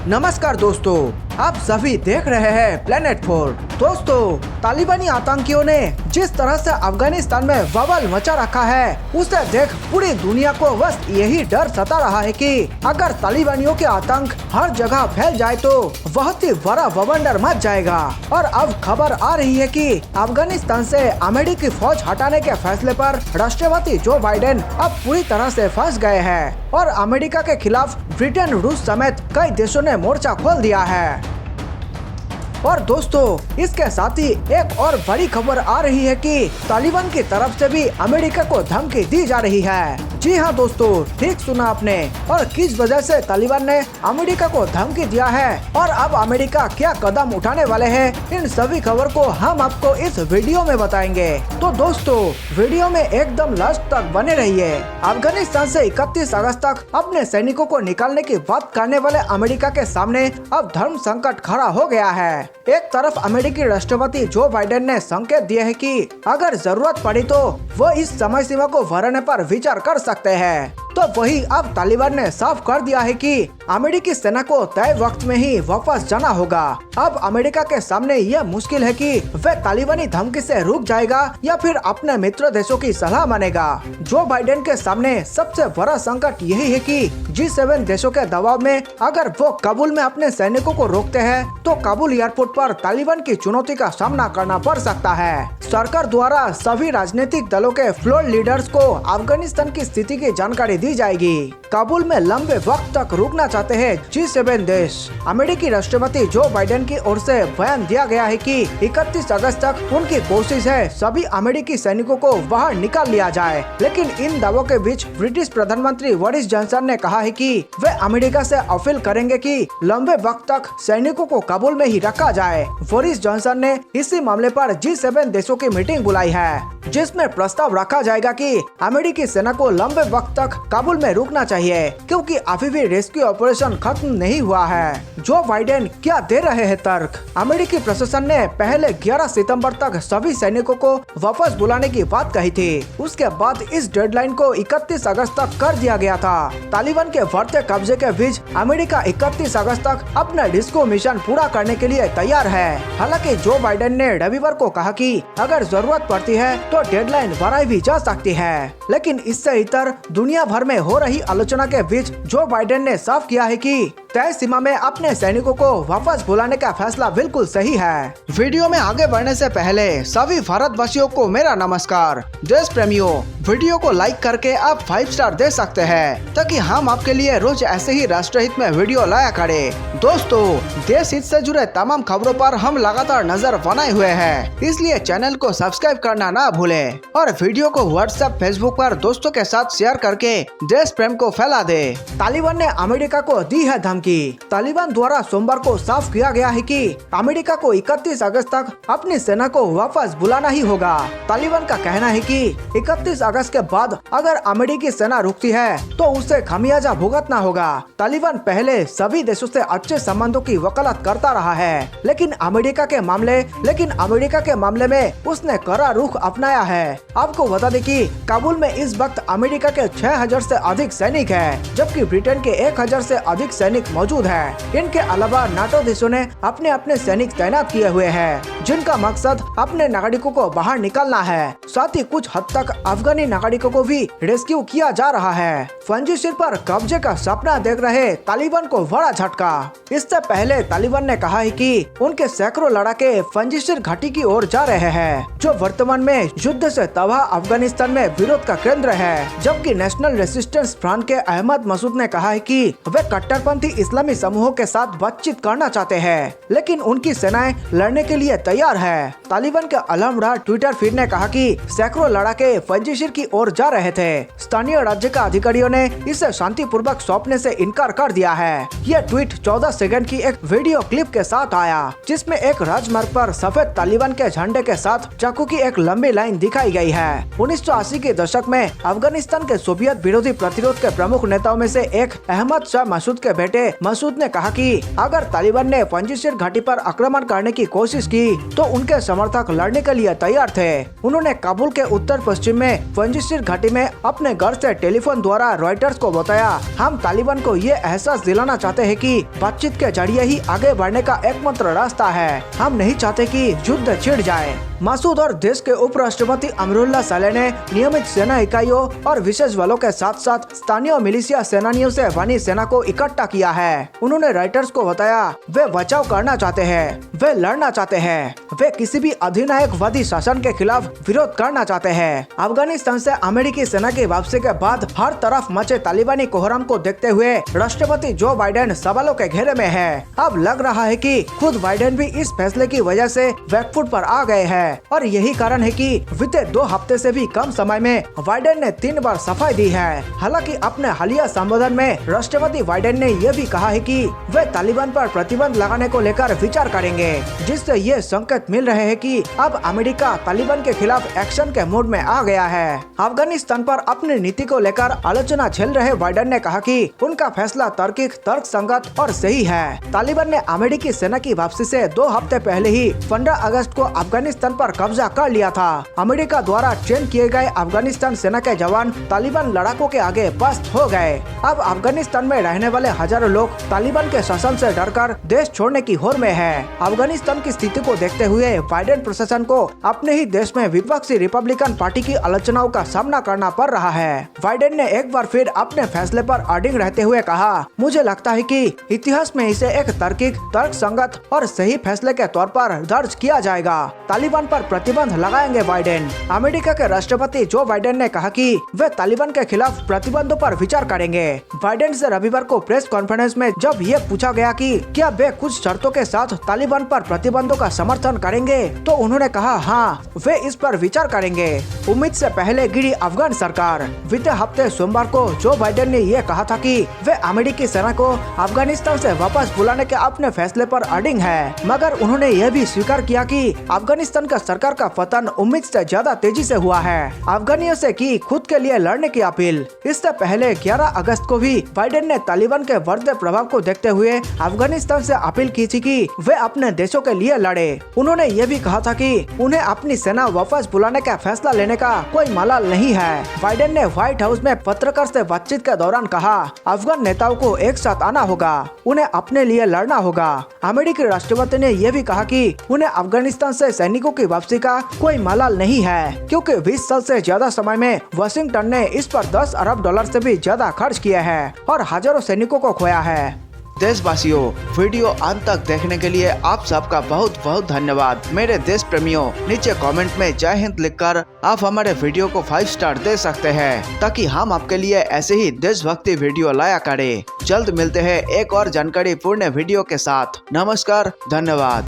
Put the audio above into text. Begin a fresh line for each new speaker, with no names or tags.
नमस्कार दोस्तों, आप सभी देख रहे हैं प्लेनेट 4। दोस्तों, तालिबानी आतंकियों ने जिस तरह से अफगानिस्तान में बवाल मचा रखा है, उसे देख पूरी दुनिया को बस यही डर सता रहा है कि अगर तालिबानियों के आतंक हर जगह फैल जाए तो बहुत ही बड़ा बवंडर मच जाएगा। और अब खबर आ रही है कि अफगानिस्तान से अमेरिकी फौज हटाने के फैसले पर राष्ट्रपति जो बाइडेन अब पूरी तरह से फंस गए हैं और अमेरिका के खिलाफ ब्रिटेन, रूस समेत कई देशों ने मोर्चा खोल दिया है। और दोस्तों, इसके साथ ही एक और बड़ी खबर आ रही है कि तालिबान की तरफ से भी अमेरिका को धमकी दी जा रही है। जी हाँ दोस्तों, ठीक सुना आपने। और किस वजह से तालिबान ने अमेरिका को धमकी दिया है और अब अमेरिका क्या कदम उठाने वाले हैं, इन सभी खबर को हम आपको इस वीडियो में बताएंगे। तो दोस्तों, वीडियो में एकदम लास्ट तक बने रहिए। अफगानिस्तान से 31 अगस्त तक अपने सैनिकों को निकालने की बात करने वाले अमेरिका के सामने अब धर्म संकट खड़ा हो गया है। एक तरफ अमेरिकी राष्ट्रपति जो बाइडेन ने संकेत दिए हैं कि अगर जरूरत पड़ी तो वो इस समय सीमा को बढ़ाने पर विचार कर सकते हैं, तो वही अब तालिबान ने साफ कर दिया है कि अमेरिकी सेना को तय वक्त में ही वापस जाना होगा। अब अमेरिका के सामने यह मुश्किल है कि वह तालिबानी धमकी से रुक जाएगा या फिर अपने मित्र देशों की सलाह मानेगा। जो बाइडेन के सामने सबसे बड़ा संकट यही है कि G7 देशों के दबाव में अगर वो काबुल में अपने सैनिकों को रोकते हैं तो काबुल एयरपोर्ट पर तालिबान की चुनौती का सामना करना पड़ सकता है। सरकार द्वारा सभी राजनीतिक दलों के फ्लोर लीडर्स को अफगानिस्तान की स्थिति की जानकारी दी जाएगी। काबुल में लंबे वक्त तक रुकना चाहते हैं G7 देश। अमेरिकी राष्ट्रपति जो बाइडेन की ओर से बयान दिया गया है कि 31 अगस्त तक उनकी कोशिश है सभी अमेरिकी सैनिकों को बाहर निकाल लिया जाए। लेकिन इन दावों के बीच ब्रिटिश प्रधानमंत्री बोरिस जॉनसन ने कहा है कि वे अमेरिका से अपील करेंगे कि लंबे वक्त तक सैनिकों को काबुल में ही रखा जाए। बोरिस जॉनसन ने इसी मामले पर G7 देशों की मीटिंग बुलाई है, जिसमें प्रस्ताव रखा जाएगा कि अमेरिकी सेना को लंबे वक्त तक काबुल में रुकना चाहिए, क्योंकि अभी भी रेस्क्यू ऑपरेशन खत्म नहीं हुआ है। जो बाइडेन क्या दे रहे हैं तर्क? अमेरिकी प्रशासन ने पहले 11 सितंबर तक सभी सैनिकों को वापस बुलाने की बात कही थी। उसके बाद इस डेडलाइन को 31 अगस्त तक कर दिया गया था। तालिबान के बढ़ते कब्जे के बीच अमेरिका 31 अगस्त तक अपना डिस्को मिशन पूरा करने के लिए तैयार है। हालांकि जो बाइडेन ने रविवार को कहा कि अगर जरूरत पड़ती है तो डेडलाइन बढ़ाई भी जा सकती है। लेकिन इससे इतर दुनिया भर में हो रही आलोचना के बीच जो बाइडेन ने साफ किया है कि तय सीमा में अपने सैनिकों को वापस बुलाने का फैसला बिल्कुल सही है। वीडियो में आगे बढ़ने से पहले सभी भारतवासियों को मेरा नमस्कार। देश प्रेमियों, वीडियो को लाइक करके आप 5 स्टार दे सकते हैं ताकि हम आपके लिए रोज ऐसे ही राष्ट्रहित में वीडियो लाया करें। दोस्तों, देश हित से जुड़े तमाम खबरों पर हम लगातार नजर बनाए हुए हैं, इसलिए चैनल को सब्सक्राइब करना ना भूलें और वीडियो को व्हाट्सएप, फेसबुक पर दोस्तों के साथ शेयर करके देश प्रेम को फैला दे। तालिबान ने अमेरिका को दी है धमकी। तालिबान द्वारा सोमवार को साफ किया गया है कि अमेरिका को 31 अगस्त तक अपनी सेना को वापस बुलाना ही होगा। तालिबान का कहना है कि 31 अगस्त के बाद अगर अमेरिकी सेना रुकती है तो उसे खामियाजा भुगतना होगा। तालिबान पहले सभी देशों से अच्छे संबंधों की वकालत करता रहा है, लेकिन अमेरिका के मामले में उसने कड़ा रुख अपनाया है। आपको बता दें कि काबुल में इस वक्त अमेरिका के 6000 से अधिक सैनिक हैं, जबकि ब्रिटेन के 1000 से अधिक सैनिक मौजूद है। इनके अलावा नाटो देशों ने अपने अपने सैनिक तैनात किए हुए हैं, जिनका मकसद अपने नागरिकों को बाहर निकालना है। साथ ही कुछ हद तक अफगानी नागरिकों को भी रेस्क्यू किया जा रहा है। पंजशीर पर कब्जे का सपना देख रहे तालिबान को बड़ा झटका। इससे पहले तालिबान ने कहा है कि उनके सैकड़ों लड़ाके पंजशीर घाटी की ओर जा रहे हैं, जो वर्तमान में युद्ध से तबाह अफगानिस्तान में विरोध का केंद्र है। जबकि नेशनल रेसिस्टेंस फ्रंट के अहमद मसूद ने कहा है कि वे कट्टरपंथी इस्लामी समूहों के साथ बातचीत करना चाहते हैं, लेकिन उनकी सेनाएं लड़ने के लिए तैयार है। तालिबान के अलमडा ट्विटर फीड ने कहा कि सैकड़ों लड़ाके पंजशीर की ओर जा रहे थे। स्थानीय राज्य के अधिकारियों ने इसे शांतिपूर्वक सौंपने से इनकार कर दिया है। यह ट्वीट 14 सेकंड की एक वीडियो क्लिप के साथ आया, जिसमें एक राजमार्ग पर सफेद तालिबान के झंडे के साथ चाकू की एक लंबी लाइन दिखाई गई है। 1980 के दशक में अफगानिस्तान के सोवियत विरोधी प्रतिरोध के प्रमुख नेताओं में से एक अहमद शाह मसूद के बेटे मसूद ने कहा कि अगर तालिबान ने पंजशीर घाटी पर आक्रमण करने की कोशिश की तो उनके समर्थक लड़ने के लिए तैयार थे। उन्होंने काबुल के उत्तर पश्चिम में पंजशीर घाटी में अपने घर से टेलीफोन द्वारा रॉयटर्स को बताया, हम तालिबान को ये एहसास दिलाना चाहते हैं कि बातचीत के जरिए ही आगे बढ़ने का एकमात्र रास्ता है। हम नहीं चाहते कि युद्ध छिड़ जाए। मसूद और देश के उपराष्ट्रपति अमरुल्लाह सालेह ने नियमित सेना इकाइयों और विशेष बलों के साथ साथ स्थानीय मिलिशिया सेनानियों से बनी सेना को इकट्ठा किया है। उन्होंने रॉयटर्स को बताया, वे बचाव करना चाहते हैं, वे लड़ना चाहते हैं, वे किसी भी अधिनायकवादी शासन के खिलाफ विरोध करना चाहते हैं। अफगानिस्तान से अमेरिकी सेना की वापसी के बाद हर तरफ मचे तालिबानी कोहराम को देखते हुए राष्ट्रपति जो बाइडेन सवालों के घेरे में है। अब लग रहा है कि खुद बाइडेन भी इस फैसले की वजह से बैकफुट पर आ गए हैं और यही कारण है कि बीते 2 हफ्ते से भी कम समय में बाइडेन ने 3 बार सफाई दी है। हालांकि अपने हालिया संबोधन में राष्ट्रपति बाइडेन ने यह भी कहा है कि वे तालिबान पर प्रतिबंध लगाने को लेकर विचार करेंगे, जिससे ये संकेत मिल रहे हैं कि अब अमेरिका तालिबान के खिलाफ एक्शन के मूड में आ गया है। अफगानिस्तान पर अपनी नीति को लेकर आलोचना झेल रहे बाइडेन ने कहा कि उनका फैसला तार्किक, तर्कसंगत और सही है। तालिबान ने अमेरिकी सेना की वापसी से 2 हफ्ते पहले ही 15 अगस्त को अफगानिस्तान पर कब्जा कर लिया था। अमेरिका द्वारा ट्रेन किए गए अफगानिस्तान सेना के जवान तालिबान लड़ाकों के आगे पस्त हो गए। अब अफगानिस्तान में रहने वाले हजारों लोग तालिबान के शासन से डरकर देश छोड़ने की होड़ में है। अफगानिस्तान की स्थिति को देखते हुए बाइडेन प्रशासन को अपने ही देश में विपक्षी रिपब्लिकन पार्टी की आलोचनाओं का सामना करना पड़ रहा है। बाइडेन ने एक बार फिर अपने फैसले पर अडिग रहते हुए कहा, मुझे लगता है कि इतिहास में इसे एक तार्किक, तर्कसंगत और सही फैसले के तौर पर दर्ज किया जाएगा। तालिबान पर प्रतिबंध लगाएंगे बाइडेन। अमेरिका के राष्ट्रपति जो बाइडेन ने कहा कि वे तालिबान के खिलाफ प्रतिबंधों पर विचार करेंगे। बाइडेन से रविवार को प्रेस कॉन्फ्रेंस में जब ये पूछा गया कि क्या वे कुछ शर्तों के साथ तालिबान पर प्रतिबंधों का समर्थन करेंगे, तो उन्होंने कहा, हाँ, वे इस पर विचार करेंगे। उम्मीद से पहले गिरी अफगान सरकार। बीते हफ्ते सोमवार को जो बाइडेन ने यह कहा था कि वे अमेरिकी सेना को अफगानिस्तान से वापस बुलाने के अपने फैसले पर अडिग है, मगर उन्होंने यह भी स्वीकार किया कि अफगानिस्तान का सरकार का पतन उम्मीद से ज्यादा तेजी से हुआ है। अफगानियों से की खुद के लिए लड़ने की अपील। इससे पहले 11 अगस्त को भी बाइडेन ने तालिबान के बढ़ते प्रभाव को देखते हुए अफगानिस्तान से अपील की थी कि वे अपने देशों के लिए लड़े। उन्होंने ये भी कहा था कि उन्हें अपनी सेना वापस बुलाने का फैसला लेने का कोई मलाल नहीं है। बाइडेन ने व्हाइट हाउस में पत्रकार से बातचीत के दौरान कहा, अफगान नेताओं को एक साथ आना होगा, उन्हें अपने लिए लड़ना होगा। अमेरिकी राष्ट्रपति ने यह भी कहा कि उन्हें अफगानिस्तान से सैनिकों की वापसी का कोई मलाल नहीं है, क्योंकि 20 साल से ज्यादा समय में वाशिंगटन ने इस पर $10 अरब से भी ज्यादा खर्च किया है और हजारों सैनिकों को खोया है। देशवासियों, वीडियो अंत तक देखने के लिए आप सबका बहुत बहुत धन्यवाद। मेरे देश प्रेमियों, नीचे कमेंट में जय हिंद लिखकर आप हमारे वीडियो को 5 स्टार दे सकते हैं, ताकि हम आपके लिए ऐसे ही देशभक्ति वीडियो लाया करें। जल्द मिलते हैं एक और जानकारी पूर्ण वीडियो के साथ। नमस्कार, धन्यवाद।